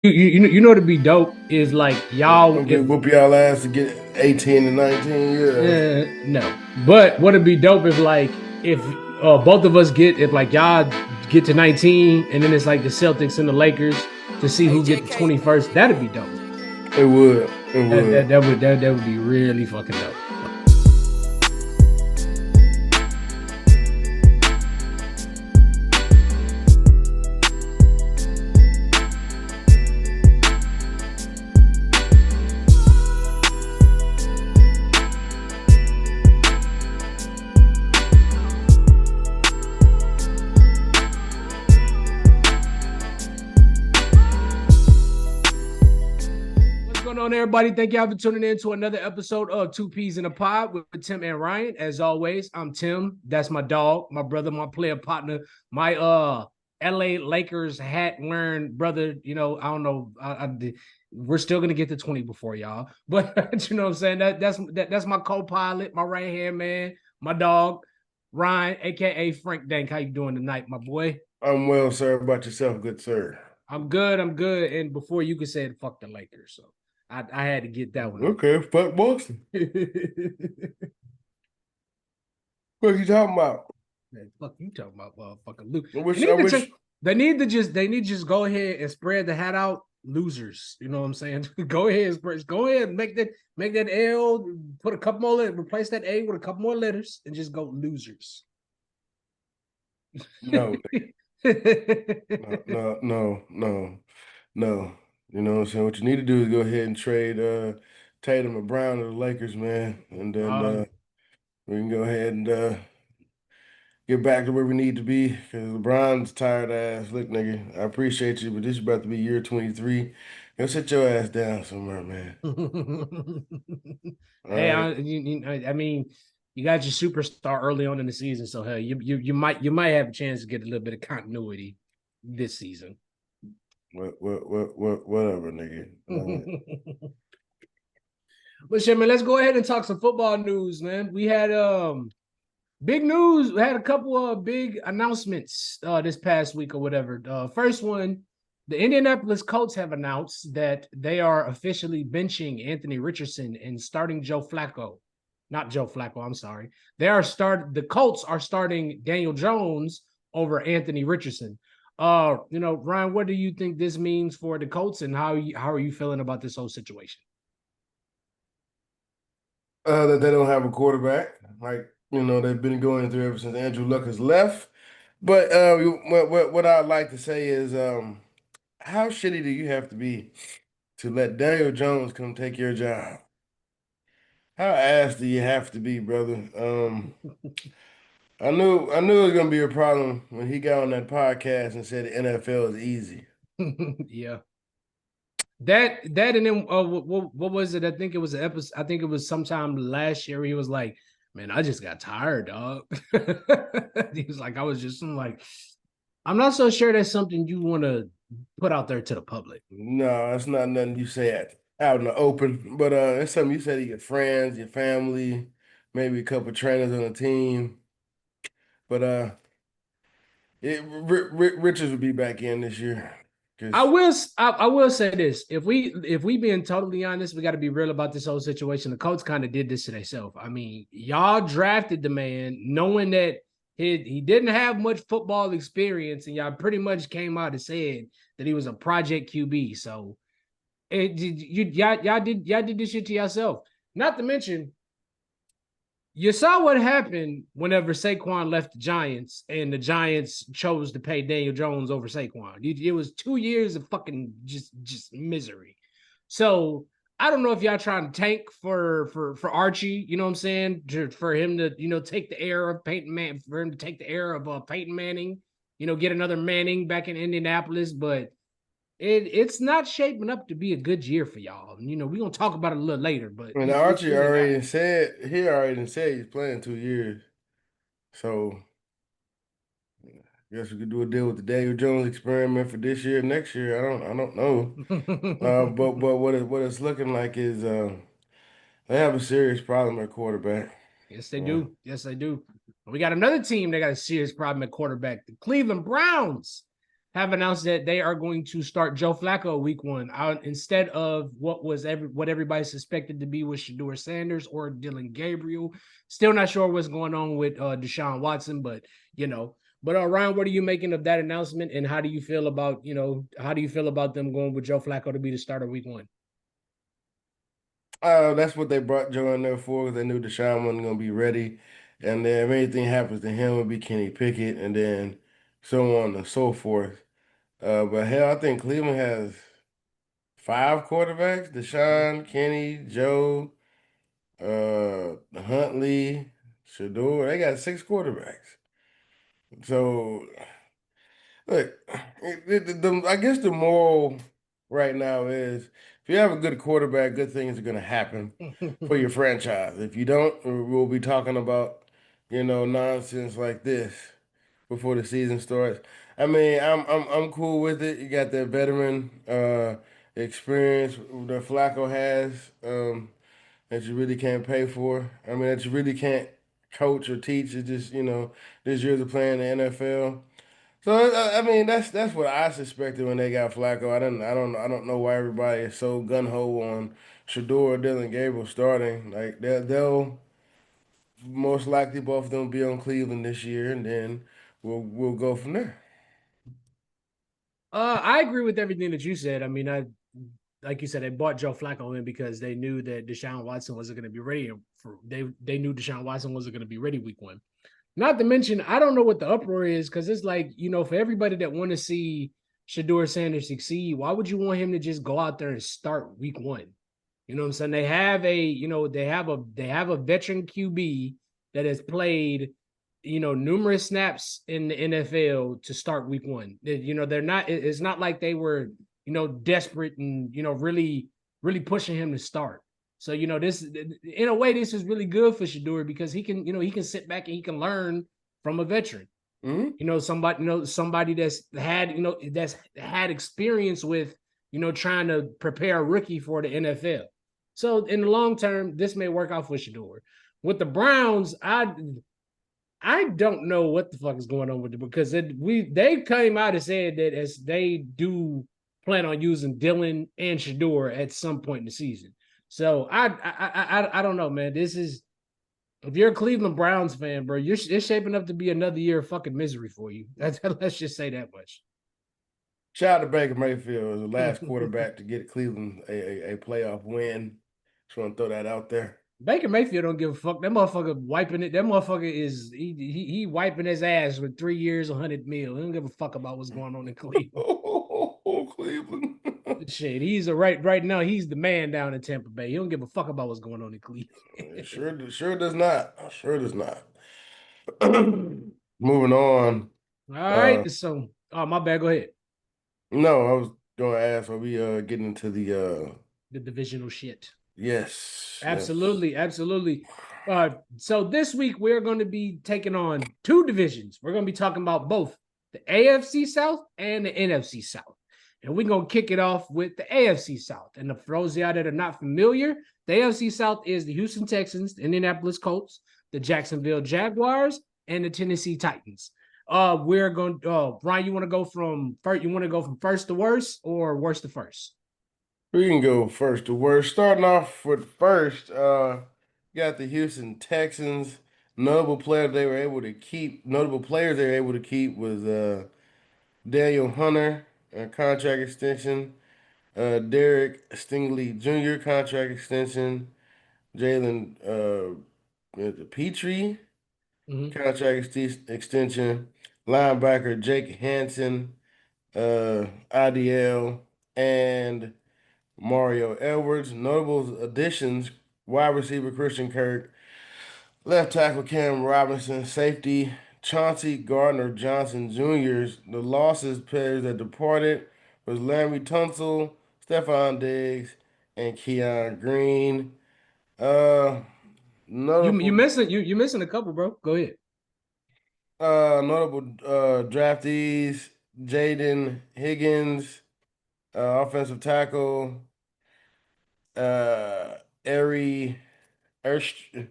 You know to be dope is like y'all Okay, if whoop y'all ass to get 18 and 19 years. no, but what would be dope if like if both of us get if like y'all get to 19 and then it's like the Celtics and the Lakers to see Hey, who get the JK. 21st. That'd be dope. It would. It That would. that, that would that would be really fucking dope. What's going on, everybody? Thank y'all for tuning in to another episode of Two Peas in a Pod with Tim and Ryan. As always, I'm Tim. That's my dog, my brother, my player partner, my LA Lakers hat wearing brother. You know, I don't know. We're still gonna get to 20 before y'all, but you know what I'm saying. That's my co-pilot, my right hand man, my dog, Ryan, aka Frank Dank. How you doing tonight, my boy? I'm well, sir. About yourself, good sir. I'm good. I'm good. And before you could say fuck the Lakers, so I had to get that one out. Okay, fuck Boston. What are you talking about? Man, fuck you talking about motherfucking Luke. I wish. I wish. They need to just go ahead and spread the hat out. Losers, you know what I'm saying? Go ahead, go ahead, make that L, put a couple more letters, replace that A with a couple more letters, and just go losers. No, no. You know what I'm saying? What you need to do is go ahead and trade Tatum and Brown to the Lakers, man, and then um, we can go ahead and get back to where we need to be because LeBron's tired ass. Look, nigga, I appreciate you, but this is about to be year 23. Go sit your ass down somewhere, man. All hey, right. I mean, you got your superstar early on in the season, so hey, you might have a chance to get a little bit of continuity this season. Whatever, nigga. But shit, man, let's go ahead and talk some football news, man. We had big news. We had a couple of big announcements this past week or whatever. First one, the Indianapolis Colts have announced that they are officially benching Anthony Richardson and starting Joe Flacco. Not Joe Flacco, I'm sorry. The Colts are starting Daniel Jones over Anthony Richardson. Ryan, what do you think this means for the Colts and how are you feeling about this whole situation? That they don't have a quarterback, like they've been going through ever since Andrew Luck has left. But what I'd like to say is, how shitty do you have to be to let Daniel Jones come take your job? How ass do you have to be, brother? I knew it was gonna be a problem when he got on that podcast and said the NFL is easy. Yeah. That and then what was it? I think it was an episode. I think it was sometime last year. He was like, "Man, I just got tired, dog." He was like, I'm like, I'm not so sure that's something you want to put out there to the public." No, that's not nothing you say out in the open. But it's something you say to your friends, your family, maybe a couple trainers on the team. But Richards will be back in this year I because will I will say this: if we being totally honest, we got to be real about this whole situation. The Colts kind of did this to themselves. I mean, y'all drafted the man knowing that he didn't have much football experience, and y'all pretty much came out and said that he was a project QB. So y'all did this shit to yourself. Not to mention, you saw what happened whenever Saquon left the Giants and the Giants chose to pay Daniel Jones over Saquon. It was 2 years of fucking just misery. So I don't know if y'all trying to tank for Archie, you know what I'm saying? For him to, take the air of for him to take the air of Peyton Manning, get another Manning back in Indianapolis, but it's not shaping up to be a good year for y'all. We're gonna talk about it a little later, but and it's Archie really not. already said he's playing 2 years. So I guess we could do a deal with the Daniel Jones experiment for this year, next year. I don't know. But what it's looking like is they have a serious problem at quarterback. Yes, they Uh, do. Yes, they do. We got another team that got a serious problem at quarterback, the Cleveland Browns. have announced that they are going to start Joe Flacco week 1 out instead of what everybody suspected to be with Shador Sanders or Dylan Gabriel. Still not sure what's going on with Deshaun Watson, but you know. But Ryan, what are you making of that announcement, and how do you feel about them going with Joe Flacco to be the starter week 1? That's what they brought Joe in there for, because they knew Deshaun wasn't going to be ready. And then if anything happens to him, it'll be Kenny Pickett, and then so on and so forth. But hell, I think Cleveland has five quarterbacks: Deshaun, Kenny, Joe, Huntley, Shador. They got six quarterbacks. So look, I guess the moral right now is if you have a good quarterback, good things are going to happen for your franchise. If you don't, we'll be talking about, nonsense like this before the season starts. I mean, I'm cool with it. You got that veteran experience that Flacco has, that you really can't pay for. I mean, that you really can't coach or teach. It's just, this year's a playing in the NFL. So I mean that's what I suspected when they got Flacco. I don't know why everybody is so gun ho on Shador or Dylan Gabriel starting. Like they'll most likely both of them be on Cleveland this year, and then we'll go from there. I agree with everything that you said. I mean, like you said, they bought Joe Flacco in because they knew that Deshaun Watson wasn't going to be ready for. They knew Deshaun Watson wasn't going to be ready week 1. Not to mention, I don't know what the uproar is because it's like, for everybody that want to see Shador Sanders succeed, why would you want him to just go out there and start week 1? You know what I'm saying? They have a veteran QB that has played, numerous snaps in the NFL to start week 1. They're not. It's not like they were, desperate and really, really pushing him to start. So this in a way this is really good for Shador because he can sit back and he can learn from a veteran. Hmm. Somebody that's had experience with trying to prepare a rookie for the NFL. So in the long term, this may work out for Shador. With the Browns, I don't know what the fuck is going on with it because they came out and said that as they do plan on using Dylan and Shador at some point in the season. So I don't know, man. This is if you're a Cleveland Browns fan, bro, it's shaping up to be another year of fucking misery for you. Let's just say that much. Shout out to Baker Mayfield, the last quarterback to get Cleveland a playoff win. Just want to throw that out there. Baker Mayfield don't give a fuck. That motherfucker wiping it. That motherfucker is he wiping his ass with 3 years, 100 mil. He don't give a fuck about what's going on in Cleveland. Cleveland. Shit, he's right now. He's the man down in Tampa Bay. He don't give a fuck about what's going on in Cleveland. Sure does not. Sure does not. Moving on. All Uh, right, so my bad. Go ahead. no, I was going to ask, are we getting into The divisional shit. yes. Absolutely. So this week we're going to be taking on two divisions. We're going to be talking about both the AFC South and the NFC South. And we're going to kick it off with the AFC South. And for those of y'all that are not familiar, the AFC South is the Houston Texans, the Indianapolis Colts, the Jacksonville Jaguars, and the Tennessee Titans. We're going Brian, you want to go from first to worst or worst to first? We can go first to worst. Starting off with first, got the Houston Texans. Notable players they were able to keep was Daniel Hunter, contract extension. Derek Stingley Jr. contract extension. Jalen Petrie Mm-hmm. contract extension. Linebacker Jake Hansen, IDL, and Mario Edwards. Notable additions: wide receiver Christian Kirk, left tackle Cam Robinson, safety Chauncey Gardner Johnson Jr.'s. The losses players that departed was Larry Tunsil, Stephon Diggs, and Keon Green. Uh, You notable missing you missing a couple, bro. Go ahead. notable draftees: Jaden Higgins, offensive tackle, Ari Erst-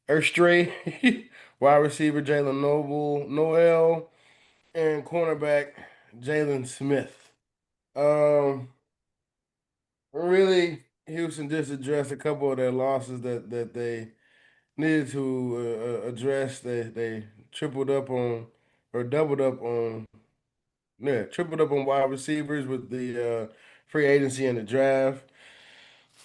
Erstray, wide receiver Jalen Noel, and cornerback Jalen Smith. Um, really, Houston just addressed a couple of their losses that they needed to address. They tripled up on or doubled up on tripled up on wide receivers with the free agency and the draft.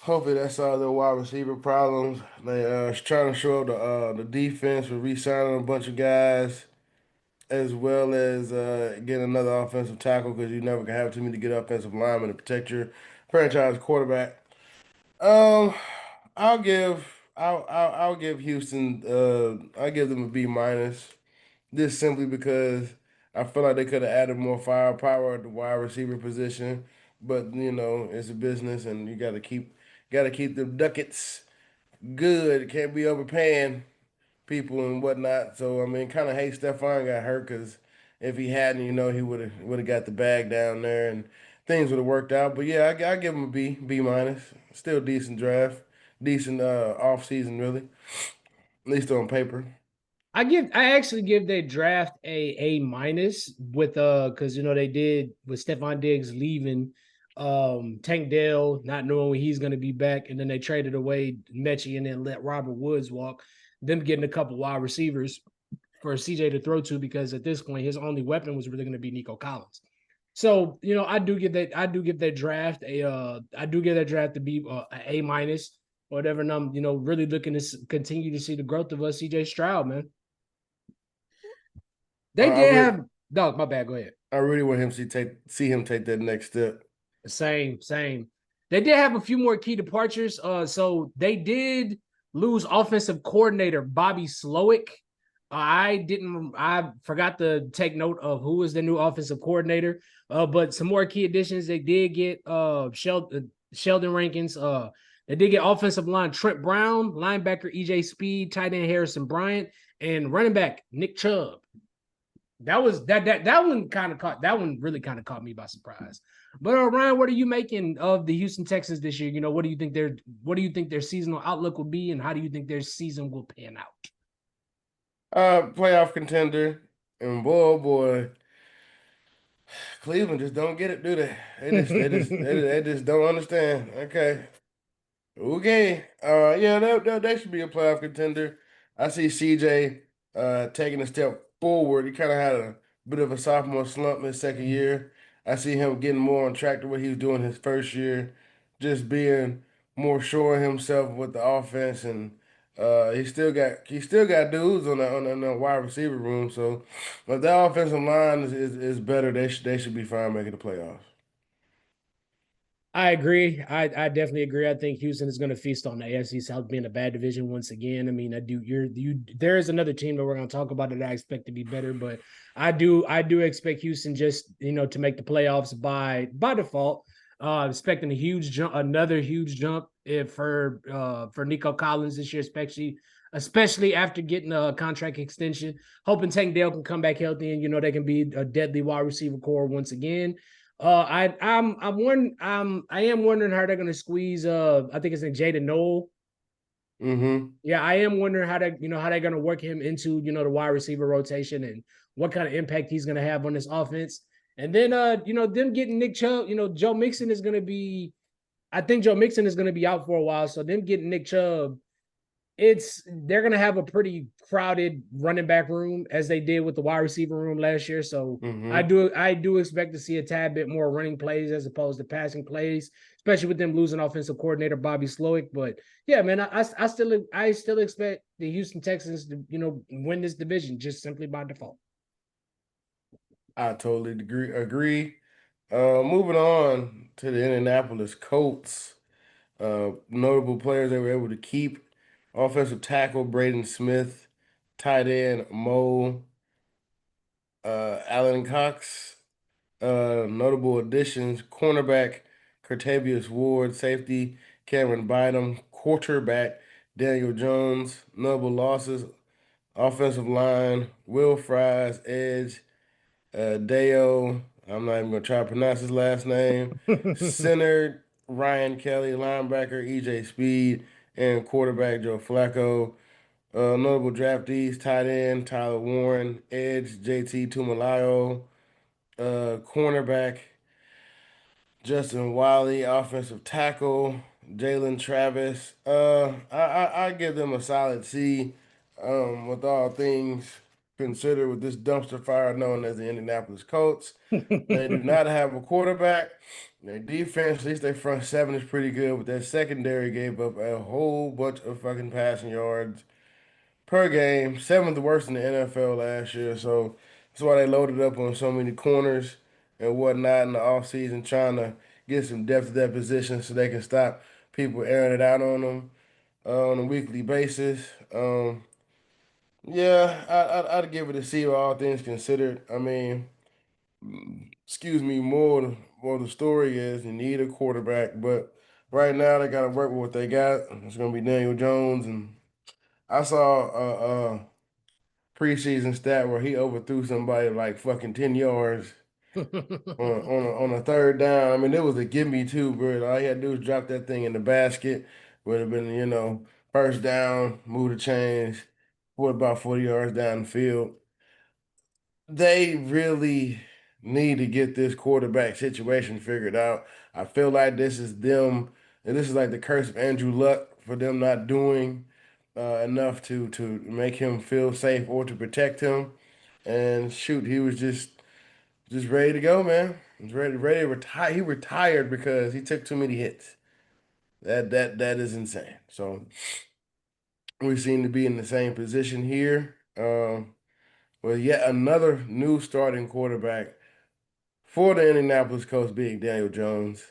Hopefully that solves their wide receiver problems. They trying to show up the defense with re-signing a bunch of guys, as well as getting another offensive tackle because you never can have too many good offensive linemen to protect your franchise quarterback. Um, I'll give Houston I'll give them a B minus. Just simply because I feel like they could have added more firepower at the wide receiver position. But it's a business and you gotta keep the ducats good. It can't be overpaying people and whatnot. So I mean, kind of hate Stephon got hurt because if he hadn't, he would have got the bag down there and things would have worked out. But yeah, I give him a B minus. Still decent draft, decent off season really, at least on paper. I actually give their draft A minus with because they did with Stephon Diggs leaving, Tank Dell not knowing when he's gonna be back, and then they traded away Mechie and then let Robert Woods walk, them getting a couple wide receivers for CJ to throw to because at this point his only weapon was really gonna be Nico Collins. So, I do give that draft to be A minus or whatever. And I'm, really looking to continue to see the growth of CJ Stroud, man. They I did really, have dog. My bad. Go ahead. I really want him to see him take that next step. Same. They did have a few more key departures. So they did lose offensive coordinator Bobby Slowick. I forgot to take note of who is the new offensive coordinator. But some more key additions. They did get Sheldon Rankins. They did get offensive line Trent Brown, linebacker EJ Speed, tight end Harrison Bryant, and running back Nick Chubb. That one really kind of caught me by surprise. But Ryan, what are you making of the Houston Texans this year? What do you think their seasonal outlook will be, and how do you think their season will pan out? Playoff contender, and boy, oh boy, Cleveland just don't get it, do they? They just don't understand. Okay. Yeah, they should be a playoff contender. I see CJ taking a step forward. He kind of had a bit of a sophomore slump in his second year. I see him getting more on track to what he was doing his first year, just being more sure of himself with the offense, and he still got dudes on the wide receiver room. So, if that offensive line is better, they should be fine making the playoffs. I agree. I definitely agree. I think Houston is going to feast on the AFC South being a bad division once again. I mean, I do. There is another team that we're going to talk about that I expect to be better, but I do expect Houston just to make the playoffs by default. Expecting a huge jump, another huge jump if for Nico Collins this year, especially after getting a contract extension. Hoping Tank Dell can come back healthy and they can be a deadly wide receiver core once again. I am wondering how they're gonna squeeze I think it's like Jaden Noel. Mm-hmm. Yeah, I am wondering how they're gonna work him into the wide receiver rotation and what kind of impact he's gonna have on this offense. And then them getting Nick Chubb, Joe Mixon is gonna be I think Joe Mixon is gonna be out for a while. So them getting Nick Chubb, they're gonna have a pretty crowded running back room as they did with the wide receiver room last year. So I Mm-hmm. do I do expect to see a tad bit more running plays as opposed to passing plays, especially with them losing offensive coordinator Bobby Slowick. But yeah, man, I still expect the Houston Texans to win this division just simply by default. I totally agree. Moving on to the Indianapolis Colts. Notable players they were able to keep: offensive tackle Braden Smith, tight end Mo, Allen Cox. Notable additions: cornerback Curtavious Ward, safety Cameron Bynum, quarterback Daniel Jones. Notable losses: offensive line Will Fries, edge Deo, I'm not even gonna try to pronounce his last name. Center Ryan Kelly, linebacker EJ Speed, and quarterback Joe Flacco. Notable draftees: tight end Tyler Warren, edge JT Tumalayo, cornerback Justin Wiley, offensive tackle Jalen Travis. I give them a solid C. With all things considered, with this dumpster fire known as the Indianapolis Colts, they do not have a quarterback. Their defense, at least their front seven, is pretty good, but their secondary gave up a whole bunch of fucking passing yards per game, seventh worst in the NFL last year. So that's why they loaded up on so many corners and whatnot in the offseason, trying to get some depth at that position so they can stop people airing it out on them on a weekly basis. Yeah, I'd give it a C, all things considered. I mean, excuse me, more the story is you need a quarterback, but right now they got to work with what they got. It's gonna be Daniel Jones, and I saw preseason stat where he overthrew somebody like fucking 10 yards on a third down. I mean, it was a gimme too, bro. All he had to do was drop that thing in the basket. Would have been, first down, move the chains, for about 40 yards down the field. They really need to get this quarterback situation figured out. I feel like this is them, and this is like the curse of Andrew Luck for them not doing enough to make him feel safe or to protect him. And shoot, he was just ready to go, man. He's ready to retire. He retired because he took too many hits. That is insane. So we seem to be in the same position here. With yet another new starting quarterback for the Indianapolis Colts being Daniel Jones.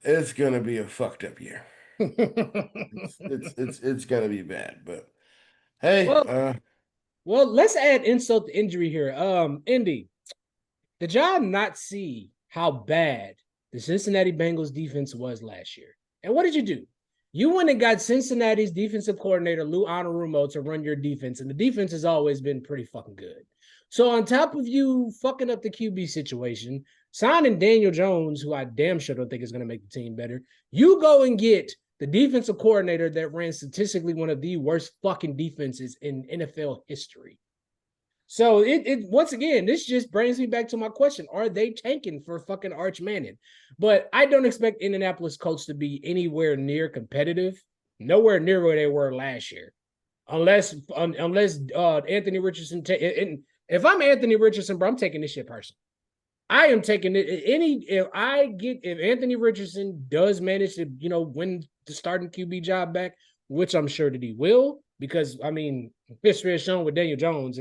It's gonna be a fucked up year. It's gonna be bad. But hey, well, well, let's add insult to injury here. Indy, did y'all not see how bad the Cincinnati Bengals defense was last year? And what did you do? You went and got Cincinnati's defensive coordinator, Lou Anarumo, to run your defense, and the defense has always been pretty fucking good. So on top of you fucking up the QB situation, signing Daniel Jones, who I damn sure don't think is going to make the team better, you go and get the defensive coordinator that ran statistically one of the worst fucking defenses in NFL history. So it once again, this just brings me back to my question: are they tanking for fucking Arch Manning? But I don't expect Indianapolis Colts to be anywhere near competitive, nowhere near where they were last year, unless Anthony Richardson. And if I'm Anthony Richardson, bro, I'm taking this shit personal. I am taking it. If Anthony Richardson does manage to win the starting QB job back, which I'm sure that he will, because I mean history has shown with Daniel Jones,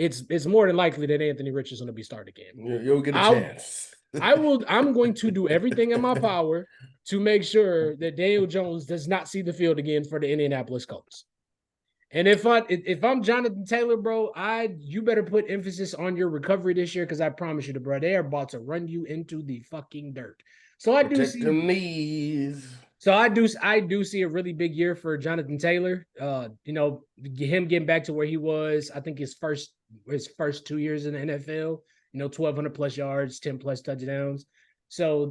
it's more than likely that Anthony Richardson will be started again. you'll get a I'll chance. I'm going to do everything in my power to make sure that Daniel Jones does not see the field again for the Indianapolis Colts. And if I'm Jonathan Taylor, bro, you better put emphasis on your recovery this year, because I promise you, bro, they are about to run you into the fucking dirt. So I do Protect see them knees. so I do see a really big year for Jonathan Taylor. Him getting back to where he was, I think his first 2 years in the NFL, 1,200 plus yards, 10 plus touchdowns. So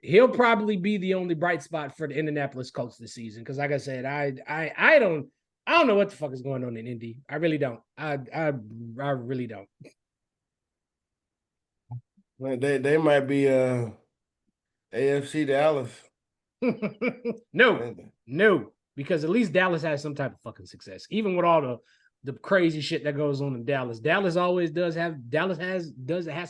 he'll probably be the only bright spot for the Indianapolis Colts this season. Because like I said, I don't know what the fuck is going on in Indy. I really don't. I really don't. They might be AFC Dallas. No, no, because at least Dallas has some type of fucking success, even with all the crazy shit that goes on in Dallas. Dallas has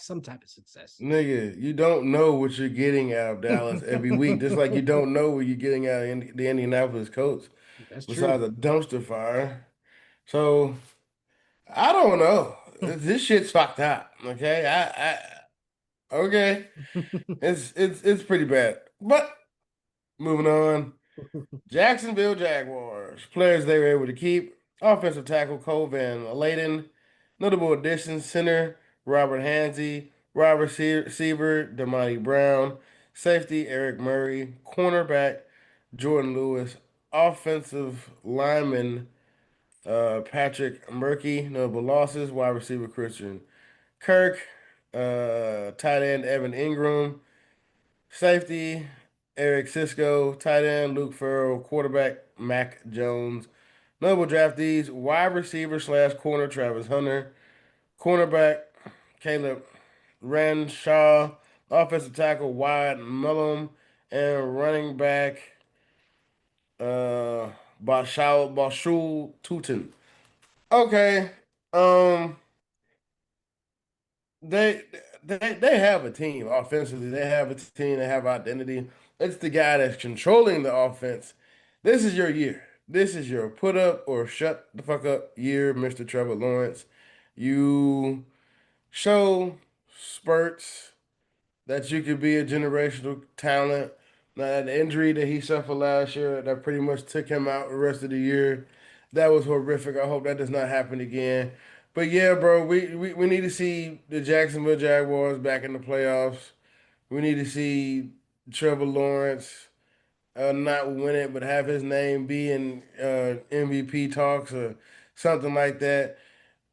some type of success. Nigga, you don't know what you're getting out of Dallas every week. Just like you don't know what you're getting out of the Indianapolis Colts, That's true. besides a dumpster fire. So I don't know. This shit's fucked up. Okay, okay. It's pretty bad. But moving on. Jacksonville Jaguars. Players they were able to keep. Offensive tackle Cole Van Layden. Notable additions center Robert Hansey. Robert Receiver Damani Brown. Safety Eric Murray. Cornerback Jordan Lewis. Offensive lineman Patrick Murphy. Notable losses. Wide receiver Christian Kirk. Tight end Evan Ingram. Safety, Eric Cisco. Tight end, Luke Farrell. Quarterback, Mac Jones. Notable draftees, wide receiver slash corner, Travis Hunter. Cornerback, Caleb Renshaw, offensive tackle Wyatt Millum, and running back Bashul Tutin. Okay. Um they they have a team offensively. They have a team, they have identity. It's the guy that's controlling the offense. This is your year. This is your put up or shut the fuck up year, Mr. Trevor Lawrence. You show spurts that you could be a generational talent. Now, that injury that he suffered last year, that pretty much took him out the rest of the year. That was horrific. I hope that does not happen again. But yeah, bro, we need to see the Jacksonville Jaguars back in the playoffs. We need to see Trevor Lawrence not win it, but have his name be in MVP talks or something like that.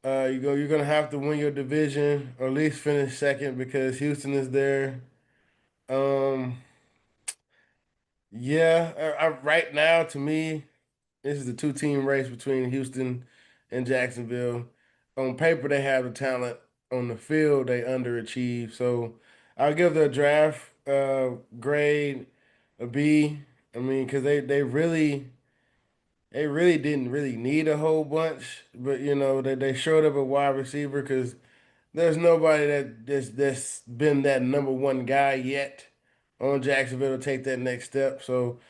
You're gonna have to win your division or at least finish second because Houston is there. Um, yeah, right now to me, this is the two-team race between Houston and Jacksonville. On paper, they have the talent. On the field, they underachieve. So I'll give the draft grade a B. I mean, because they really didn't really need a whole bunch, but they showed up a wide receiver because there's nobody that's been that number one guy yet on Jacksonville to take that next step. So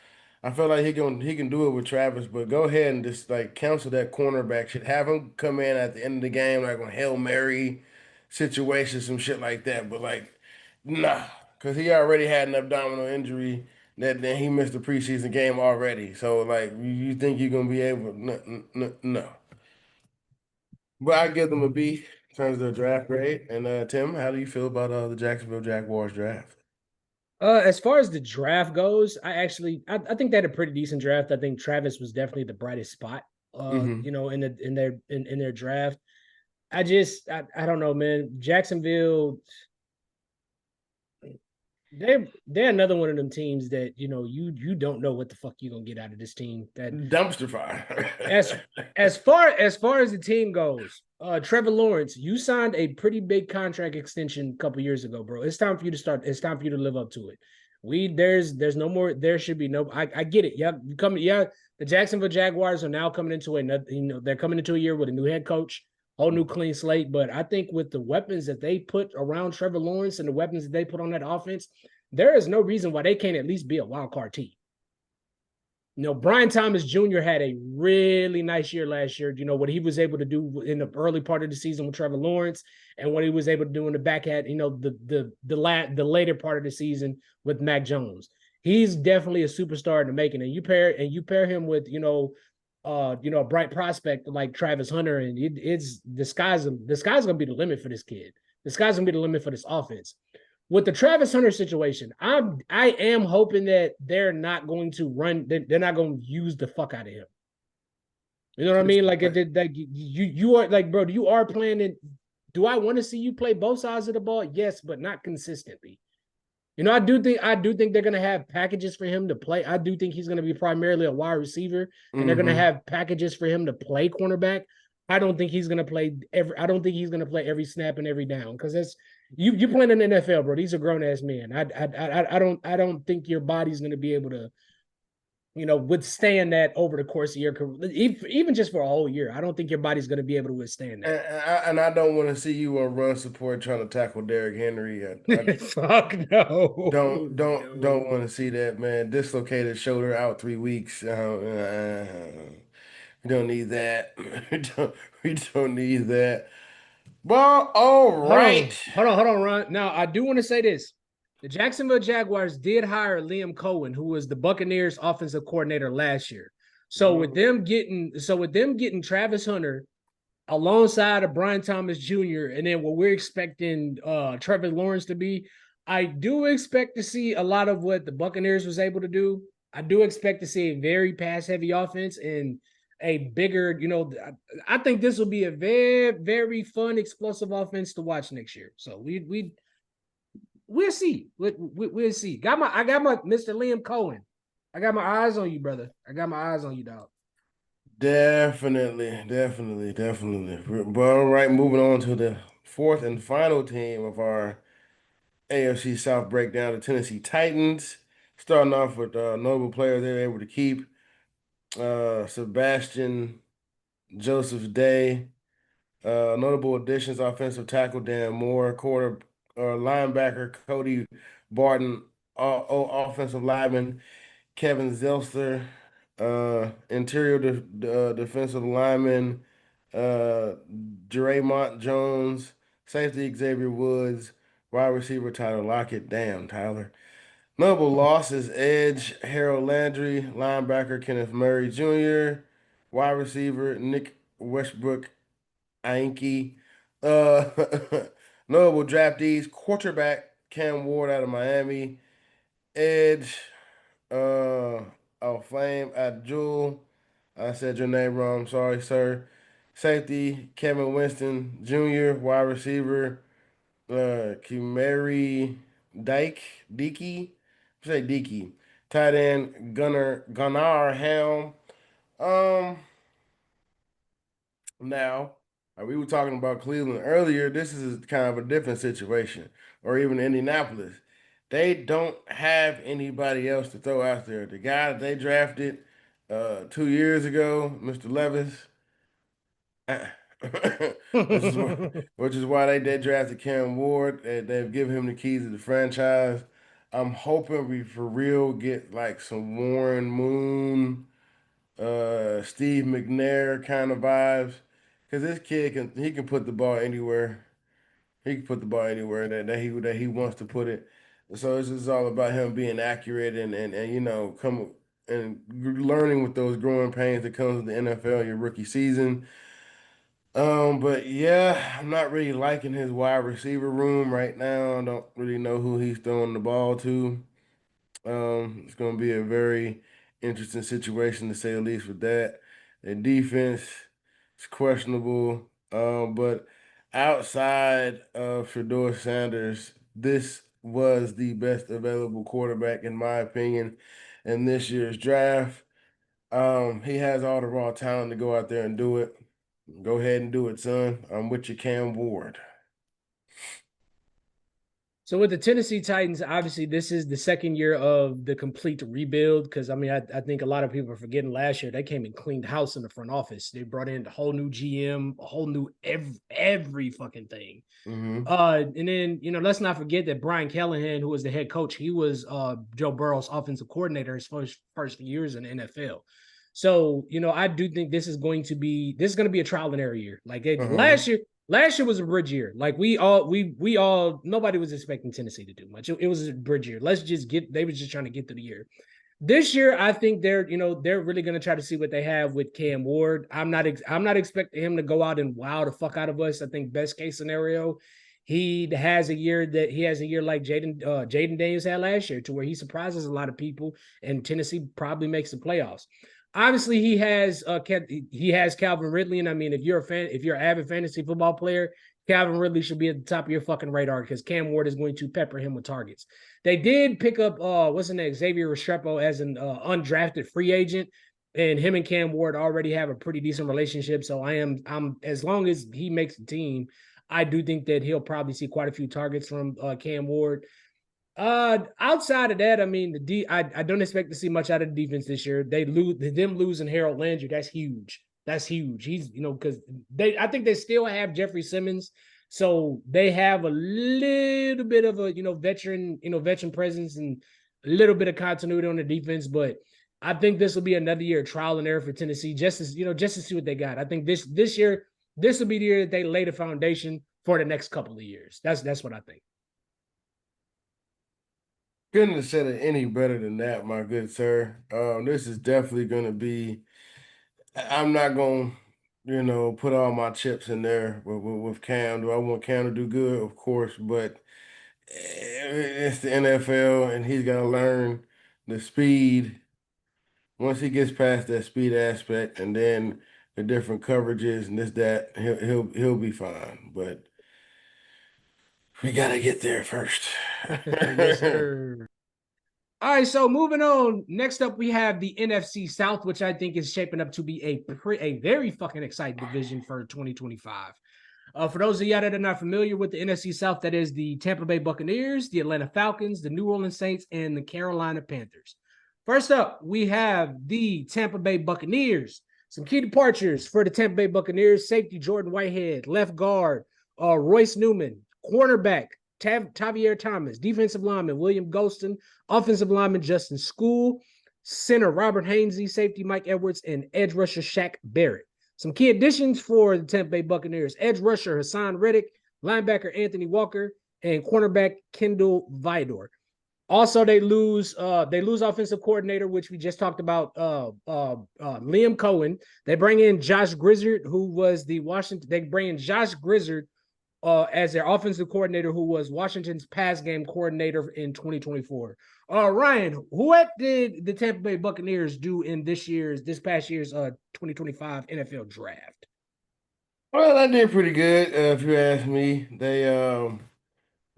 I feel like he can do it with Travis, but go ahead and just like cancel that cornerback shit. Have him come in at the end of the game like on Hail Mary situation, some shit like that. But like, nah, because he already had an abdominal injury that then he missed the preseason game already. So like, you think you're gonna be able? No, no, no. But I give them a B in terms of their draft grade. And Tim, how do you feel about the Jacksonville Jaguars draft? As far as the draft goes, I think they had a pretty decent draft. I think Travis was definitely the brightest spot. Hmm. In their draft. I don't know, man. Jacksonville, they're another one of them teams that you don't know what the fuck you're gonna get out of this team. That Dumpster fire. as as far as the team goes, Trevor Lawrence, you signed a pretty big contract extension a couple years ago, bro. It's time for you to start. It's time for you to live up to it. There's no more. There should be no. I get it. Yeah, you coming. Yeah, the Jacksonville Jaguars are now coming into another. They're coming into a year with a new head coach, whole new clean slate. But I think with the weapons that they put around Trevor Lawrence and the weapons that they put on that offense, there is no reason why they can't at least be a wild card team. Brian Thomas Jr. had a really nice year last year. What he was able to do in the early part of the season with Trevor Lawrence, and what he was able to do in the back end. The later part of the season with Mac Jones. He's definitely a superstar in the making. And you pair him with a bright prospect like Travis Hunter, and it's the sky's gonna be the limit for this kid. The sky's gonna be the limit for this offense. With the Travis Hunter situation, I am hoping that they're not going to run. They're not going to use the fuck out of him. You know what I mean? Like you are like, bro. You are playing it. Do I want to see you play both sides of the ball? Yes, but not consistently. I do think they're gonna have packages for him to play. I do think he's gonna be primarily a wide receiver, and they're gonna Hmm. have packages for him to play cornerback. I don't think he's gonna play every. I don't think he's gonna play every snap and every down because that's you playing in the NFL, bro. These are grown ass men. I don't think your body's gonna be able to withstand that over the course of your career, even just for a whole year. I don't think your body's gonna be able to withstand And I don't want to see you on run support trying to tackle Derrick Henry. I that. Fuck no, don't want no. to see that, man. Dislocated shoulder out 3 weeks. We don't need that. We don't need that. Well, all Hold right. on, hold on, Ron. Now, I do want to say this. The Jacksonville Jaguars did hire Liam Cohen, who was the Buccaneers offensive coordinator last year. So with them getting Travis Hunter alongside of Brian Thomas Jr., and then what we're expecting Trevor Lawrence to be, I do expect to see a lot of what the Buccaneers was able to do. I do expect to see a very pass heavy offense and a bigger, I think this will be a very, very fun, explosive offense to watch next year. So we'll see. We'll see. I got my Mr. Liam Cohen. I got my eyes on you, brother. I got my eyes on you, dog. Definitely, definitely, definitely. But all right, moving on to the fourth and final team of our AFC South breakdown, the Tennessee Titans. Starting off with notable players they were able to keep. Sebastian Joseph Day. Notable additions: offensive tackle Dan Moore, linebacker Cody Barton, offensive lineman Kevin Zelster, interior defensive lineman Jeremont Jones, safety Xavier Woods, wide receiver Tyler Lockett. Damn, Tyler. Notable losses: edge Harold Landry, linebacker Kenneth Murray Jr., wide receiver Nick Westbrook Ainke. Uh, Notable draftees: quarterback Cam Ward out of Miami, edge Flame Abdul. I said your name wrong. Sorry, sir. Safety Kevin Winston Jr., wide receiver Kimari Dyke Dickey. Say Dickey. Tight end Gunnar Helm. Um Now, we were talking about Cleveland earlier. This is kind of a different situation, or even Indianapolis. They don't have anybody else to throw out there. The guy that they drafted 2 years ago, Mr. Levis, which is why, which is why they drafted Cam Ward. They've given him the keys to the franchise. I'm hoping we for real get like some Warren Moon, Steve McNair kind of vibes. Because this kid can put the ball anywhere. He can put the ball anywhere that he wants to put it. So it's just all about him being accurate and come and learning with those growing pains that comes with the NFL your rookie season. But yeah, I'm not really liking his wide receiver room right now. I don't really know who he's throwing the ball to. It's going to be a very interesting situation to say the least with that. The defense is questionable, but outside of Shedeur Sanders, this was the best available quarterback in my opinion in this year's draft. He has all the raw talent to go out there and do it. Go ahead and do it, son. I'm with you, Cam Ward. So with the Tennessee Titans, obviously this is the second year of the complete rebuild. Because I mean, I think a lot of people are forgetting last year they came and cleaned house in the front office. They brought in a whole new GM, a whole new every fucking thing. Mm-hmm. And then let's not forget that Brian Callahan, who was the head coach, he was Joe Burrow's offensive coordinator his first few years in the NFL. So I do think this is going to be a trial and error year. Like Uh-huh. last year was a bridge year. Like we all nobody was expecting Tennessee to do much. It was a bridge year. They were just trying to get through the year. This year, I think they're really going to try to see what they have with Cam Ward. I'm not expecting him to go out and wow the fuck out of us. I think best case scenario, he has a year like Jaden Daniels had last year, to where he surprises a lot of people, and Tennessee probably makes the playoffs. Obviously, he has Calvin Ridley, and I mean, if you're an avid fantasy football player, Calvin Ridley should be at the top of your fucking radar, because Cam Ward is going to pepper him with targets. They did pick up what's his name, Xavier Restrepo, as an undrafted free agent, and him and Cam Ward already have a pretty decent relationship. So I'm as long as he makes the team, I do think that he'll probably see quite a few targets from Cam Ward. Outside of that, I mean, I don't expect to see much out of the defense this year. Them losing Harold Landry, that's huge. That's huge. He's because I think they still have Jeffrey Simmons, so they have a little bit of a veteran presence and a little bit of continuity on the defense. But I think this will be another year of trial and error for Tennessee, just to see what they got. I think this year, this will be the year that they lay the foundation for the next couple of years. That's what I think. Couldn't have said it any better than that, my good sir. This is definitely going to be. I'm not going to, put all my chips in there with Cam. Do I want Cam to do good? Of course, but it's the NFL, and he's got to learn the speed. Once he gets past that speed aspect, and then the different coverages and this that, he'll be fine. But we got to get there first. Yes, sir. All right, so moving on. Next up, we have the NFC South, which I think is shaping up to be a very fucking exciting division for 2025. For those of y'all that are not familiar with the NFC South, that is the Tampa Bay Buccaneers, the Atlanta Falcons, the New Orleans Saints, and the Carolina Panthers. First up, we have the Tampa Bay Buccaneers. Some key departures for the Tampa Bay Buccaneers: safety Jordan Whitehead, left guard Royce Newman, cornerback Tavier Thomas, defensive lineman William Golston, offensive lineman Justin School, center Robert Hainsey, safety Mike Edwards, and edge rusher Shaq Barrett. Some key additions for the Tampa Bay Buccaneers: edge rusher Hassan Reddick, linebacker Anthony Walker, and cornerback Kendall Vidor. Also, they lose offensive coordinator, which we just talked about, Liam Cohen. They bring in Josh Grizzard, who was the Washington. They bring in Josh Grizzard as their offensive coordinator, who was Washington's pass game coordinator in 2024. Ryan, what did the Tampa Bay Buccaneers do in this past year's 2025 NFL draft? Well, I did pretty good, if you ask me. They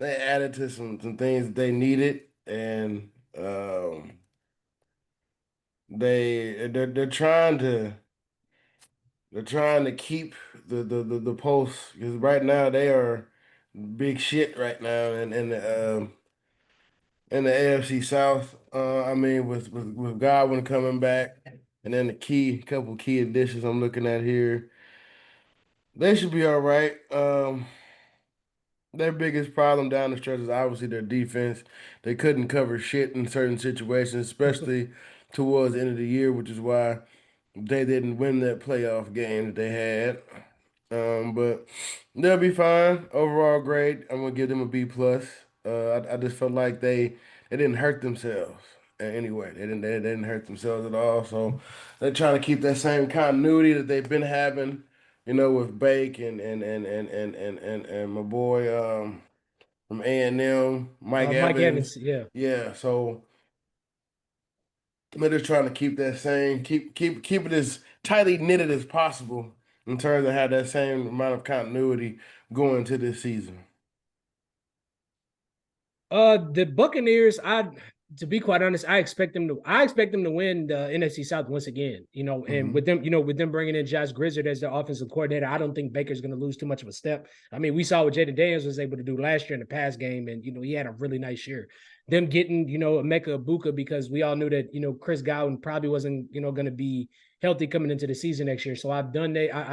added to some things that they needed, and they're trying to keep the post, because right now they are big shit right now in the AFC South. I mean, with Godwin coming back, and then couple key additions I'm looking at here, they should be all right. Their biggest problem down the stretch is obviously their defense. They couldn't cover shit in certain situations, especially towards the end of the year, which is why they didn't win that playoff game that they had. But they'll be fine. Overall grade, I'm gonna give them a B plus. I just felt like they didn't hurt themselves in any way. They didn't hurt themselves at all. So they're trying to keep that same continuity that they've been having, with Bake and my boy from A&M, Mike Mike Evans. Evans, yeah. Yeah, so they're just trying to keep that same keep it as tightly knitted as possible in terms of have that same amount of continuity going into this season. The Buccaneers, to be quite honest, I expect them to win the NFC South once again. And with them bringing in Josh Grizzard as their offensive coordinator, I don't think Baker's going to lose too much of a step. I mean, we saw what Jaden Daniels was able to do last year in the pass game, and he had a really nice year. Them getting Emeka Ibuka, because we all knew that Chris Godwin probably wasn't going to be healthy coming into the season next year. So I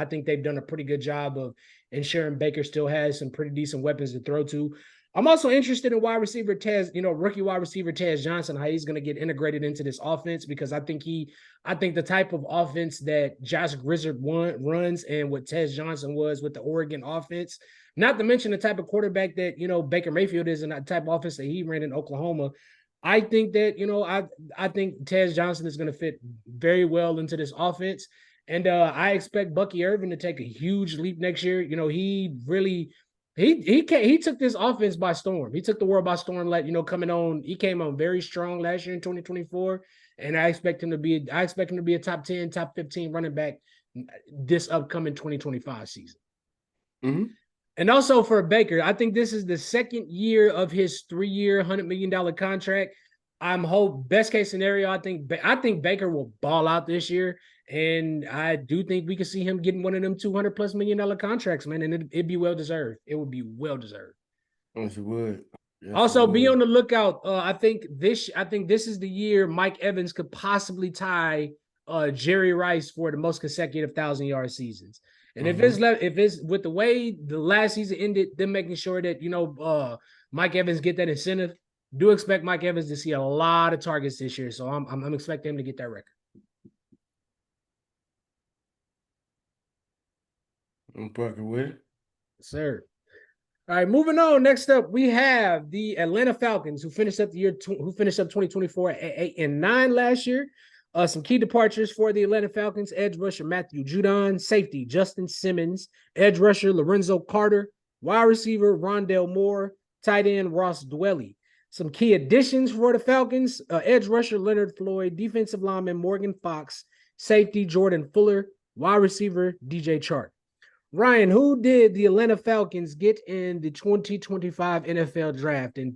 think they've done a pretty good job of ensuring Baker still has some pretty decent weapons to throw to. I'm also interested in rookie wide receiver Tez Johnson, how he's going to get integrated into this offense, because I think the type of offense that Josh Grizzard runs and what Tez Johnson was with the Oregon offense, not to mention the type of quarterback that Baker Mayfield is, and that type of offense that he ran in Oklahoma. I think that I think Tez Johnson is going to fit very well into this offense, and I expect Bucky Irvin to take a huge leap next year. He really. He took this offense by storm. He took the world by storm. Coming on, he came on very strong last year in 2024, and I expect him to be a top 10, top 15 running back this upcoming 2025 season. Mm-hmm. And also for Baker, I think this is the second year of his 3-year, $100 million contract. Best case scenario, I think Baker will ball out this year. And I do think we could see him getting one of them $200+ million contracts, man. And it'd be well deserved. It would be well deserved. Yes, it would. Yes, also, be on the lookout. I think this is the year Mike Evans could possibly tie Jerry Rice for the most consecutive 1,000-yard seasons. And if it's with the way the last season ended, them making sure that Mike Evans get that incentive, do expect Mike Evans to see a lot of targets this year. So I'm expecting him to get that record. I'm fucking with it. Sir. All right, moving on. Next up, we have the Atlanta Falcons, who finished up 2024 at 8-9 last year. Some key departures for the Atlanta Falcons: edge rusher Matthew Judon, safety Justin Simmons, edge rusher Lorenzo Carter, wide receiver Rondell Moore, tight end Ross Dwelly. Some key additions for the Falcons: edge rusher Leonard Floyd, defensive lineman Morgan Fox, safety Jordan Fuller, wide receiver DJ Chark. Ryan, who did the Atlanta Falcons get in the 2025 NFL draft? And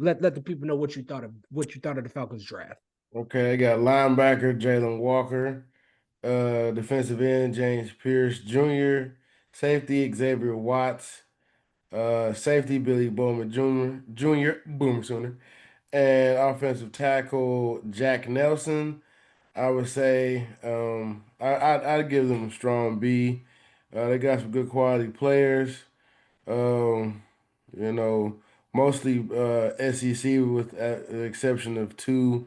let the people know what you thought of the Falcons draft. Okay, I got linebacker Jalen Walker, defensive end James Pierce Jr., Safety Xavier Watts. Safety Billy Bowman Jr. Boomer Sooner. And offensive tackle Jack Nelson. I would say I'd give them a strong B. They got some good quality players. Um, you know, mostly SEC with the exception of two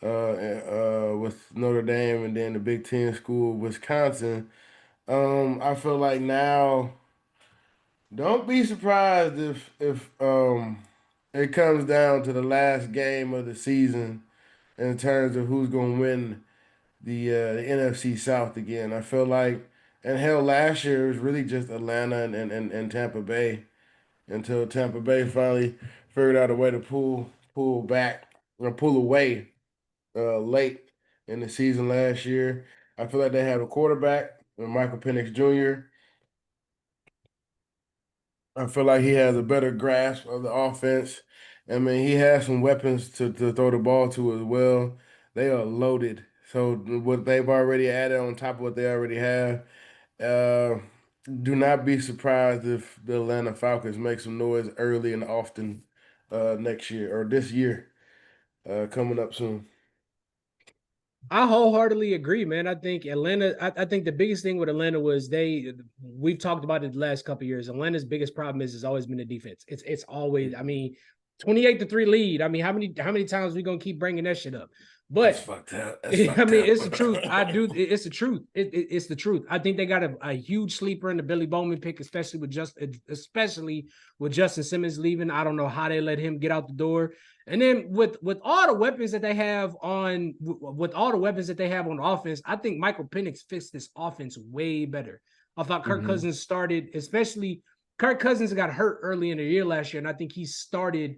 with Notre Dame and then the Big Ten school, Wisconsin. I feel like now, don't be surprised if it comes down to the last game of the season in terms of who's going to win the NFC South again. I feel like, and hell, last year it was really just Atlanta and Tampa Bay until Tampa Bay finally figured out a way to pull back or pull away late in the season last year. I feel like they have a quarterback, Michael Penix Jr. I feel like he has a better grasp of the offense. I mean, he has some weapons to throw the ball to as well. They are loaded. So what they've already added on top of what they already have, uh, do not be surprised if the Atlanta Falcons make some noise early and often next year or this year coming up soon. I wholeheartedly agree, man. I think Atlanta, I think the biggest thing with Atlanta was we've talked about it the last couple of years. Atlanta's biggest problem has always been the defense. It's always, I mean, 28-3 lead. I mean, how many times we gonna keep bringing that shit up? That's But fucked up. I mean, it's the truth. It's the truth. It's the truth. I think they got a huge sleeper in the Billy Bowman pick, especially with Justin Simmons leaving. I don't know how they let him get out the door. And then with all the weapons that they have on offense, I think Michael Penix fits this offense way better. I thought Kirk Cousins started, especially Kirk Cousins got hurt early in the year last year, and I think he started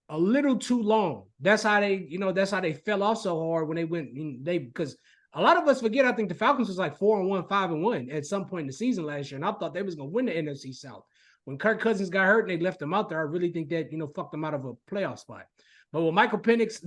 a little too long. That's how they fell off so hard when because a lot of us forget, I think the Falcons was like 4-1, 5-1 at some point in the season last year. And I thought they was going to win the NFC South. When Kirk Cousins got hurt and they left him out there, I really think that, fucked them out of a playoff spot. But with Michael Penix,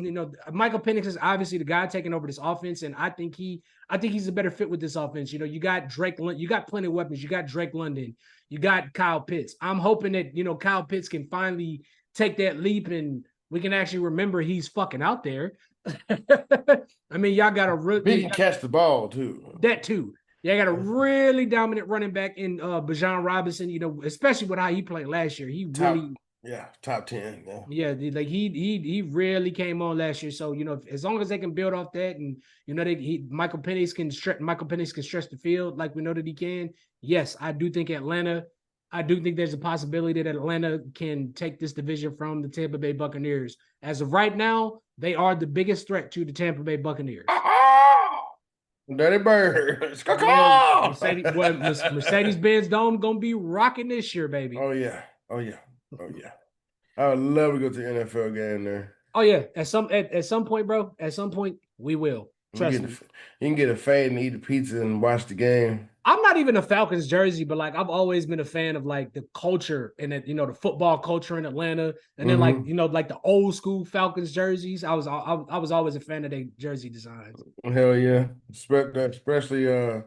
Michael Penix is obviously the guy taking over this offense. And I think he's a better fit with this offense. You got Drake, you got plenty of weapons. You got Drake London, you got Kyle Pitts. I'm hoping that, Kyle Pitts can finally take that leap and we can actually remember he's fucking out there. I mean, y'all got a he can catch the ball too. That too. Yeah, got a really dominant running back in Bijan Robinson, especially with how he played last year. He really top 10. Yeah, like he really came on last year. So, as long as they can build off that and Michael Penix can stretch the field like we know that he can. Yes, I do think there's a possibility that Atlanta can take this division from the Tampa Bay Buccaneers. As of right now, they are the biggest threat to the Tampa Bay Buccaneers. Dirty Birds. Mercedes-Benz Dome going to be rocking this year, baby. Oh, yeah. I would love to go to the NFL game there. Oh, yeah. At some point, bro, we will. Trust me. You can get a fade and eat a pizza and watch the game. I'm not even a Falcons jersey, but like I've always been a fan of like the culture and the football culture in Atlanta, and then like the old school Falcons jerseys. I was always a fan of their jersey designs. Hell yeah, especially the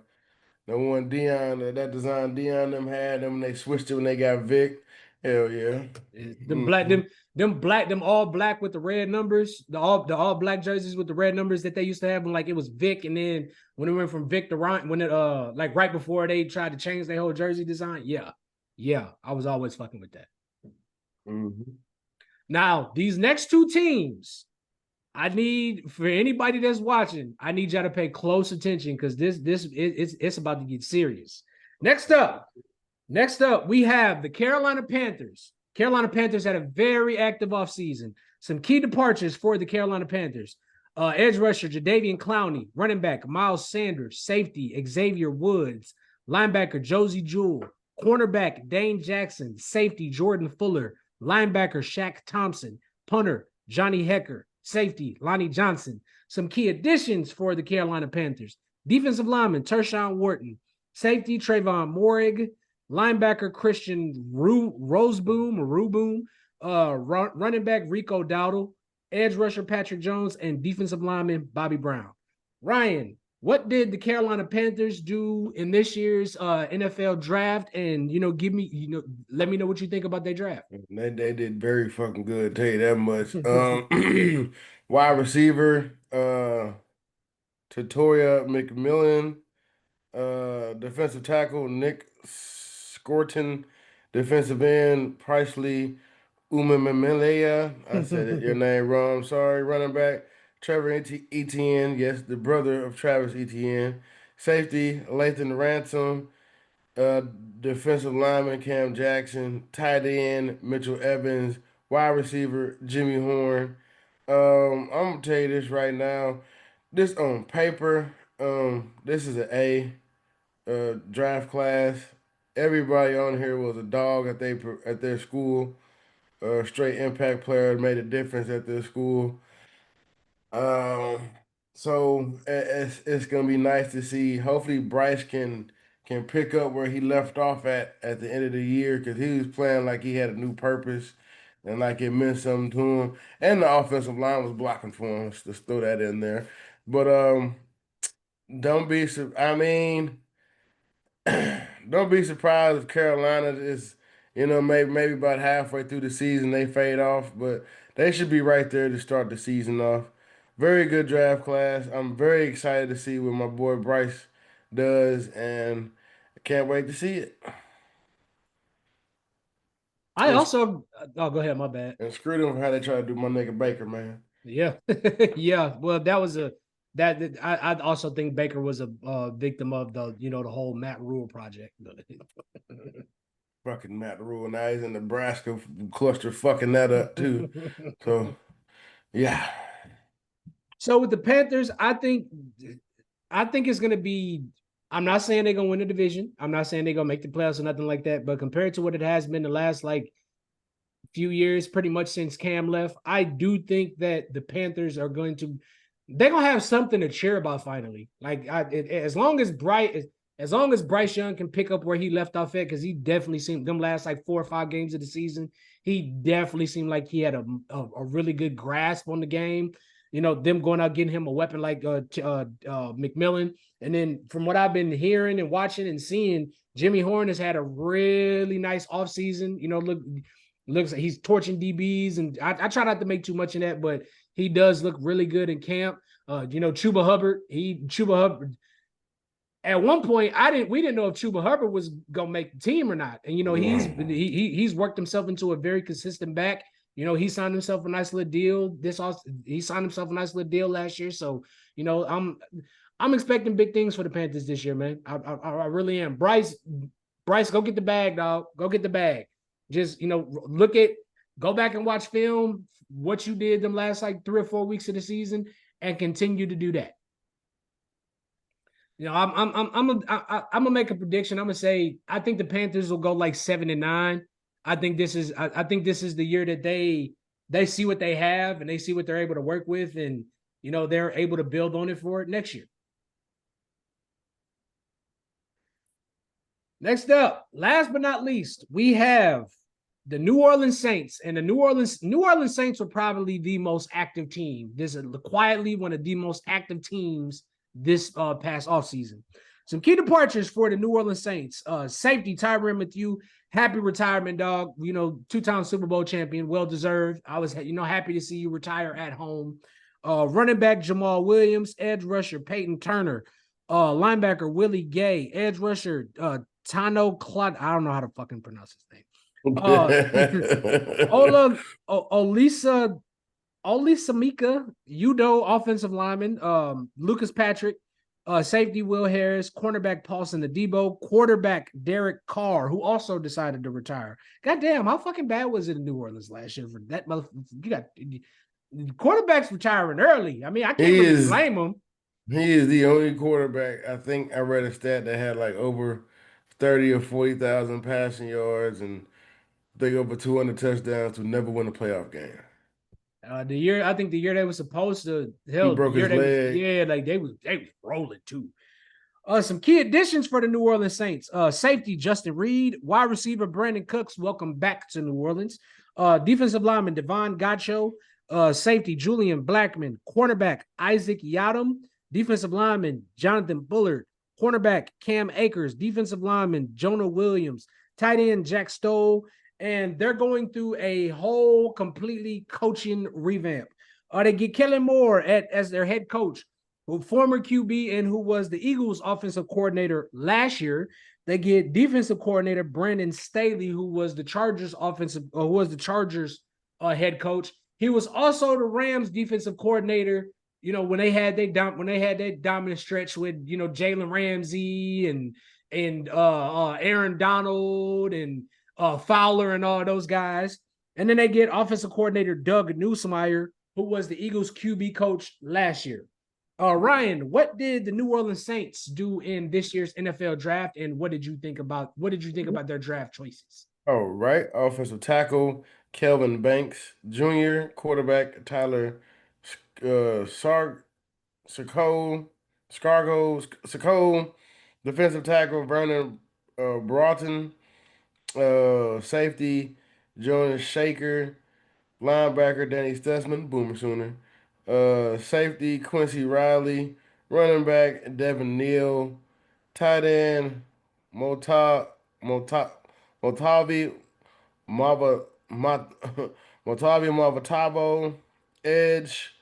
one that design Dion them had them. They switched it when they got Vic. Hell yeah, them all black with the red numbers, the all black jerseys with the red numbers that they used to have when like it was Vic, and then when it went from Vic to Ryan, when it like right before they tried to change their whole jersey design, yeah, I was always fucking with that. Now these next two teams, I need for anybody that's watching, I need y'all to pay close attention because it's about to get serious. Next up, we have the Carolina Panthers. Carolina Panthers had a very active offseason. Some key departures for the Carolina Panthers. Edge rusher Jadeveon Clowney, running back Miles Sanders, safety Xavier Woods, linebacker Josie Jewell, cornerback Dane Jackson, safety Jordan Fuller, linebacker Shaq Thompson, punter Johnny Hecker, safety Lonnie Johnson. Some key additions for the Carolina Panthers. Defensive lineman Tershawn Wharton, safety Trayvon Morig, linebacker Christian Roseboom, running back Rico Dowdle, edge rusher Patrick Jones, and defensive lineman Bobby Brown. Ryan, what did the Carolina Panthers do in this year's NFL draft? And let me know what you think about their draft. They did very fucking good, tell you that much. Wide receiver, Tatoria McMillan, defensive tackle, Nick Scorton, defensive end, Pricely Umamalea. I said your name wrong. Sorry. Running back, Trevor Etienne. Yes, the brother of Travis Etienne. Safety, Lathan Ransom. Uh, Defensive lineman, Cam Jackson. Tight end, Mitchell Evans. Wide receiver, Jimmy Horn. I'm gonna tell you this right now. This on paper, this is an A draft class. Everybody on here was a dog at their school. Straight impact player made a difference at their school. Um, so it's gonna be nice to see. Hopefully, Bryce can pick up where he left off at the end of the year because he was playing like he had a new purpose and like it meant something to him. And the offensive line was blocking for him. Let's just throw that in there. But don't be. I mean. Don't be surprised if Carolina is, maybe about halfway through the season they fade off, but they should be right there to start the season off. Very good draft class. I'm very excited to see what my boy Bryce does, and I can't wait to see it. I And, also, oh, go ahead, my bad. and screw them for how they try to do my nigga Baker, man. Yeah, yeah. Well, I also think Baker was a victim of the whole Matt Rule project. Fucking Matt Rule. Now he's in Nebraska cluster fucking that up too. So, yeah. So with the Panthers, I think it's gonna be. I'm not saying they're gonna win the division. I'm not saying they're gonna make the playoffs or nothing like that. But compared to what it has been the last few years, pretty much since Cam left, I do think that the Panthers are they're gonna have something to cheer about finally. As long as Bryce Young can pick up where he left off at, because he definitely seemed them last 4 or 5 games of the season, he definitely seemed like he had a really good grasp on the game. Them going out getting him a weapon like McMillan, and then from what I've been hearing and watching and seeing, Jimmy Horn has had a really nice offseason. Looks like he's torching DBs, and I try not to make too much of that, but he does look really good in camp. Chuba Hubbard. At one point, we didn't know if Chuba Hubbard was gonna make the team or not, and he's worked himself into a very consistent back. He signed himself a nice little deal. He signed himself a nice little deal last year. So I'm expecting big things for the Panthers this year, man. I really am. Bryce, go get the bag, dog. Go get the bag. Just go back and watch film, what you did them last 3 or 4 weeks of the season, and continue to do that. I'm gonna make a prediction. I'm gonna say I think the Panthers will go 7-9. I think this is the year that they see what they have and they see what they're able to work with, and they're able to build on it for it next year. Next up, last but not least, we have the New Orleans Saints, and the New Orleans Saints were probably the most active team. This is quietly one of the most active teams this past offseason. Some key departures for the New Orleans Saints. Safety, Tyrann Mathieu, happy retirement, dog. 2-time Super Bowl champion, well-deserved. I was, happy to see you retire at home. Running back, Jamal Williams. Edge rusher, Peyton Turner. Linebacker, Willie Gay. Edge rusher, Tano Claude. I don't know how to fucking pronounce his name. Olisamika, Udo, offensive lineman, Lucas Patrick, safety Will Harris, cornerback Paulson Adebo, quarterback Derek Carr, who also decided to retire. Goddamn, how fucking bad was it in New Orleans last year for that motherfucker? You got quarterbacks retiring early. I mean, I can't really blame him. He is the only quarterback, I think I read a stat that had over 30 or 40,000 passing yards and they over 200 touchdowns to never win a playoff game. The year they were supposed to, he broke his leg. They was rolling too. Some key additions for the New Orleans Saints. Safety Justin Reed, wide receiver Brandon Cooks, welcome back to New Orleans. Defensive lineman Devon Gotcho, safety Julian Blackman, cornerback Isaac Yadam, defensive lineman Jonathan Bullard, cornerback Cam Akers, defensive lineman Jonah Williams, tight end Jack Stoll, and they're going through a whole completely coaching revamp. They get Kellen Moore as their head coach, who former QB and who was the Eagles offensive coordinator last year. They get defensive coordinator Brandon Staley, who was the Chargers head coach. He was also the Rams defensive coordinator. You know, when they had that dominant stretch with Jalen Ramsey and Aaron Donald and Fowler and all those guys. And then they get offensive coordinator Doug Nussmeier, who was the Eagles QB coach last year. Ryan, what did the New Orleans Saints do in this year's NFL draft, and what did you think about their draft choices? All right. Offensive tackle, Kelvin Banks Jr., quarterback, Tyler Scargo, defensive tackle, Vernon Broughton, safety, Jonas Shaker, linebacker, Danny Stutzman, Boomer Sooner, safety, Quincy Riley, running back, Devin Neal, tight end, Mota, Mota, Motavi Mava, Mot, Motavi Mavatabo, edge,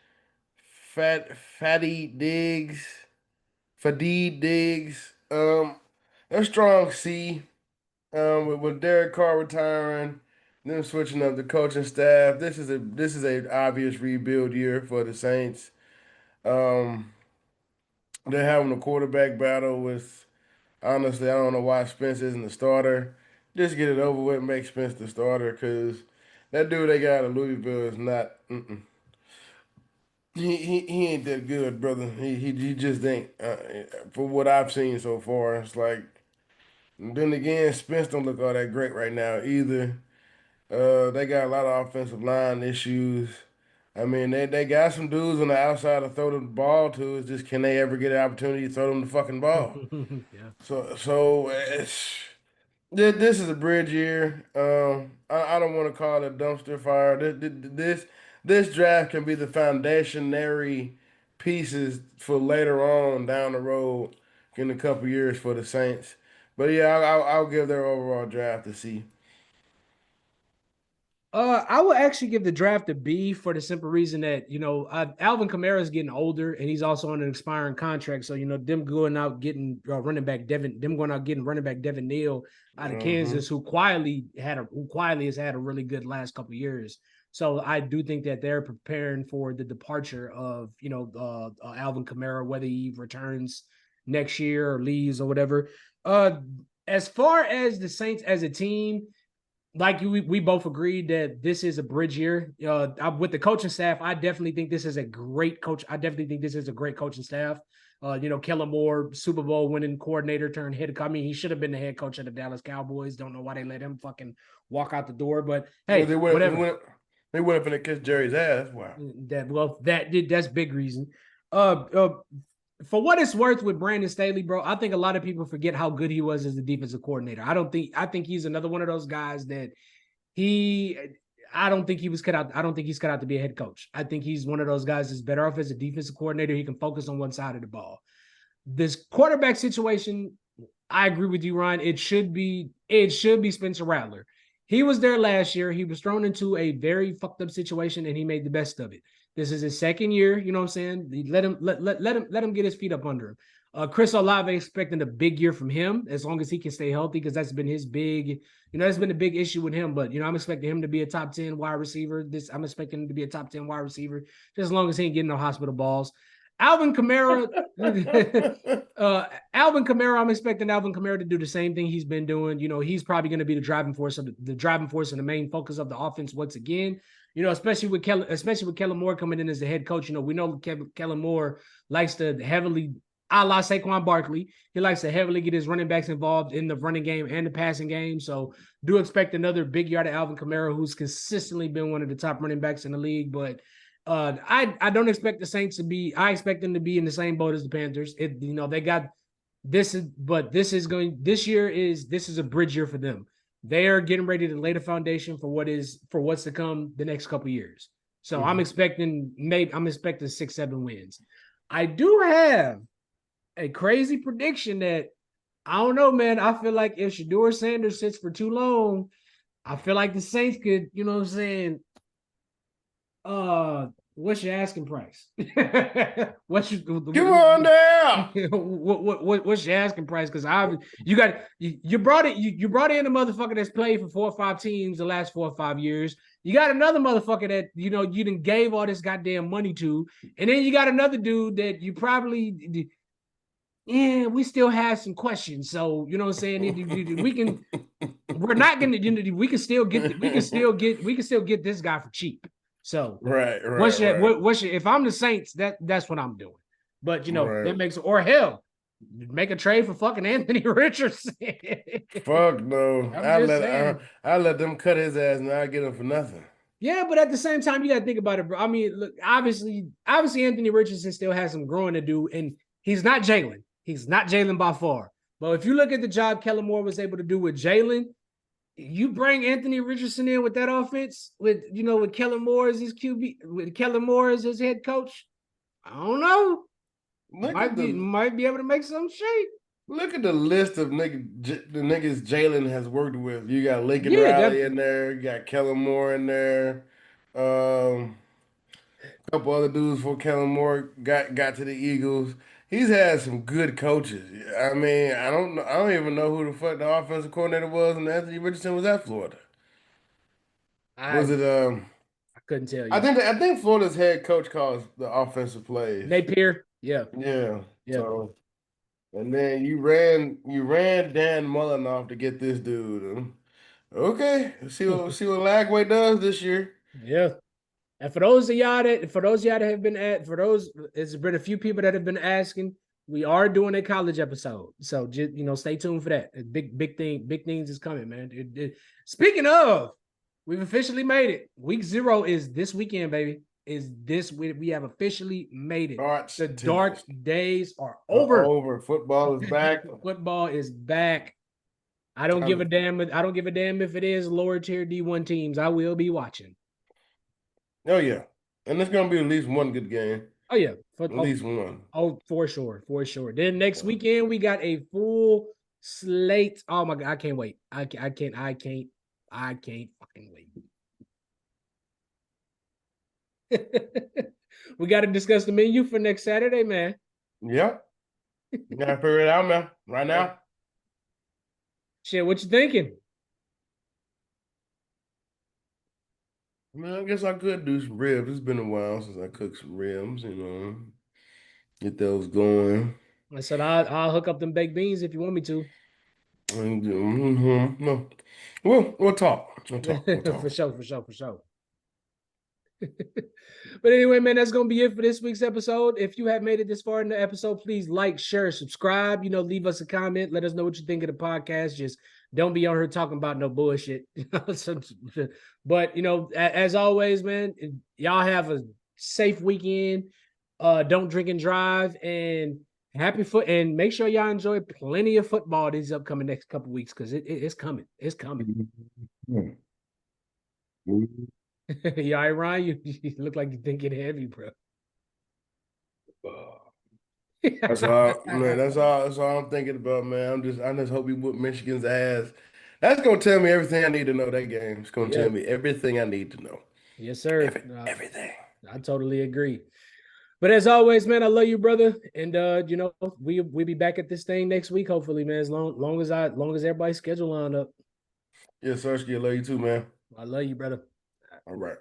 Fatty Diggs, Fadid Diggs. A strong C. With Derek Carr retiring, them switching up the coaching staff. This is a obvious rebuild year for the Saints. Um, they're having a quarterback battle with. Honestly, I don't know why Spence isn't the starter. Just get it over with, and make Spence the starter, because that dude they got in Louisville is not. He ain't that good, brother. He just ain't. For what I've seen so far, it's like. Then again, Spence don't look all that great right now either. They got a lot of offensive line issues. I mean, they got some dudes on the outside to throw the ball to. It's just, can they ever get an opportunity to throw them the fucking ball? Yeah. So this is a bridge year. I don't want to call it a dumpster fire. This draft can be the foundationary pieces for later on down the road in a couple years for the Saints. But yeah, I'll give their overall draft a C. I would actually give the draft a B for the simple reason that Alvin Kamara is getting older and he's also on an expiring contract. So them going out getting running back Devin Neal out of Kansas, who quietly has had a really good last couple of years. So I do think that they're preparing for the departure of Alvin Kamara, whether he returns next year or leaves or whatever. As far as the Saints as a team, like we both agreed that this is a bridge year. With the coaching staff, I definitely think this is a great coach. I definitely think this is a great coaching staff. Kellen Moore, Super Bowl winning coordinator turned head. I mean, he should have been the head coach of the Dallas Cowboys. Don't know why they let him fucking walk out the door, but hey, whatever. They went up and kiss Jerry's ass. Wow. That's big reason. For what it's worth with Brandon Staley, bro, I think a lot of people forget how good he was as a defensive coordinator. I think he's another one of those guys that I don't think he's cut out to be a head coach. I think he's one of those guys that's better off as a defensive coordinator. He can focus on one side of the ball. This quarterback situation, I agree with you, Ryan. It should be Spencer Rattler. He was there last year. He was thrown into a very fucked up situation and he made the best of it. This is his second year, you know what I'm saying? Let him get his feet up under him. Chris Olave expecting a big year from him as long as he can stay healthy, because that's been his big, that's been a big issue with him. But I'm expecting him to be a top 10 wide receiver. I'm expecting him to be a top 10 wide receiver, just as long as he ain't getting no hospital balls. Alvin Kamara, I'm expecting Alvin Kamara to do the same thing he's been doing. He's probably going to be the driving force and the main focus of the offense once again. Especially with Kellen Moore coming in as the head coach. We know Kellen Moore likes to heavily, a la Saquon Barkley, he likes to heavily get his running backs involved in the running game and the passing game. So do expect another big year out of Alvin Kamara, who's consistently been one of the top running backs in the league. But I don't expect the Saints to be. I expect them to be in the same boat as the Panthers. They got this this year is a bridge year for them. They are getting ready to lay the foundation for what's to come the next couple of years. So I'm expecting 6-7 wins. I do have a crazy prediction that I don't know, man. I feel like if Shedeur Sanders sits for too long, I feel like the Saints could, you know what I'm saying? What's your asking price? What's your Come on down. what's your asking price? Because you brought it you brought in a motherfucker that's played for 4 or 5 teams the last 4 or 5 years. You got another motherfucker that you done gave all this goddamn money to, and then you got another dude that you probably we still have some questions. So you know what I'm saying? We're not gonna we can still get this guy for cheap. So right. if I'm the Saints, that's what I'm doing. But that makes or hell, make a trade for fucking Anthony Richardson. Fuck no. I let them cut his ass and I get him for nothing. Yeah, but at the same time, you gotta think about it, bro. I mean, look, obviously Anthony Richardson still has some growing to do, and he's not Jalen. He's not Jalen by far. But if you look at the job Kellen Moore was able to do with Jalen, you bring Anthony Richardson in with that offense, with Kellen Moore as his QB, with Kellen Moore as his head coach. I don't know. Might be able to make some shape. Look at the list of the niggas Jalen has worked with. You got Lincoln Riley in there. You got Kellen Moore in there. A couple other dudes before Kellen Moore got to the Eagles. He's had some good coaches. I mean, I don't even know who the fuck the offensive coordinator was when Anthony Richardson was at Florida. I couldn't tell you. I think Florida's head coach calls the offensive plays. Napier. Yeah. So, and then you ran Dan Mullen off to get this dude. Okay, see what Lagway does this year. Yeah. And for those of y'all that have been there's been a few people that have been asking. We are doing a college episode, so just stay tuned for that. Big things is coming, man. Speaking of, we've officially made it. Week 0 is this weekend, baby. We have officially made it. The dark days are over. Football is back. Football is back. I don't give a damn if it is lower tier D1 teams. I will be watching. Oh yeah, and there's gonna be at least one good game. Oh yeah, at least one. Oh, for sure. Then next weekend we got a full slate. Oh my god, I can't wait. I can't fucking wait. We got to discuss the menu for next Saturday, man. Yep. You gotta figure it out, man. Right now. Shit, what you thinking? I guess I could do some ribs. It's been a while since I cooked some ribs, get those going. I said I'll hook up them baked beans if you want me to. No, we'll talk. We'll talk. For sure. But anyway, man, that's gonna be it for this week's episode. If you have made it this far in the episode, please like, share, subscribe. Leave us a comment. Let us know what you think of the podcast. Just don't be on here talking about no bullshit. But as always, man, y'all have a safe weekend. Don't drink and drive, and and make sure y'all enjoy plenty of football these upcoming next couple weeks, because it's coming. It's coming. Yeah, Ryan, you look like you think it heavy, bro. That's all I'm thinking about, man. I just hope we whoop Michigan's ass. That's gonna tell me everything I need to know that game. It's gonna tell me everything I need to know. Yes, sir. Everything. I totally agree. But as always, man, I love you, brother. And we'll be back at this thing next week, hopefully, man. As long as everybody's schedule lined up. Yes, sir. I love you too, man. I love you, brother. All right.